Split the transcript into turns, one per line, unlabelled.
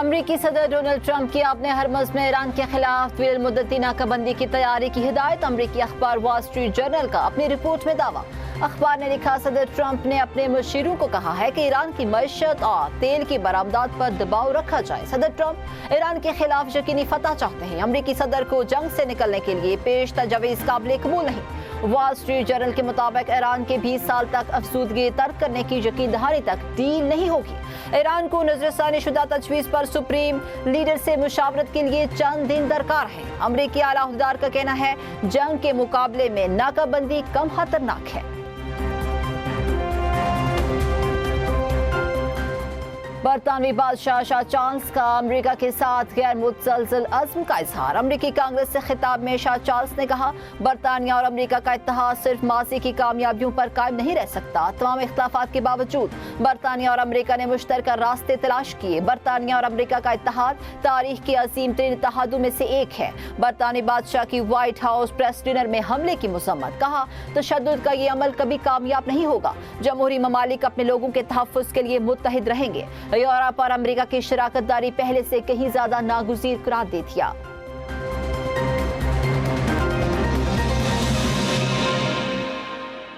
अमरीकी सदर Donald Trump की अपने हरमज़ में ईरान के खिलाफ बिलमुद्दती नाकाबंदी की तैयारी की हिदायत। अमरीकी अखबार वॉल स्ट्रीट जर्नल का अपनी रिपोर्ट में दावा। अखबार ने लिखा, सदर ट्रंप ने अपने मुशीरों को कहा है कि ईरान की मईशत और तेल की बरामदात पर दबाव रखा जाए। सदर ट्रंप ईरान के खिलाफ यकीनी फतह चाहते हैं। अमरीकी सदर को जंग से निकलने के लिए पेश तजवीज़ काबिल कबूल नहीं। वॉल स्ट्रीट जर्नल के मुताबिक ईरान के 20 साल तक अफसूदगी तर्क करने की यकीन दहानी तक डील नहीं होगी। ईरान को नजरसानी शुदा तजवीज़ पर सुप्रीम लीडर से मुशावरत के लिए चंद दिन दरकार है। अमरीकी आला अहदेदार का कहना है, जंग के मुकाबले में नाकाबंदी कम खतरनाक है। बरतानवी बादशाह शाह चार्ल्स का अमेरिका के साथ गैर मुतसलसल अज़्म का इजहार। अमरीकी कांग्रेस से खिताब में शाह चार्ल्स ने कहा, बरतानिया और अमेरिका का इत्तेहाद सिर्फ माजी की कामयाबियों पर कायम नहीं रह सकता। तमाम इख्तिलाफात के बावजूद बरतानिया और अमेरिका ने मुश्तरका रास्ते तलाश किए। बरतानिया और अमेरिका का इत्तेहाद तारीख के अजीम तरीन इत्तेहादों में से एक है। बरतानी बादशाह की व्हाइट हाउस प्रेस डिनर में हमले की मजम्मत। कहा, तशद्दुद का ये अमल कभी कामयाब नहीं होगा। जमहूरी ममालिक अपने लोगों के तहफ़्फ़ुज़ के लिए मुत्तहिद रहेंगे। यूरोप और अमेरिका की शराकत दारी पहले से कहीं ज्यादा नागुज़ीर करार दे दिया।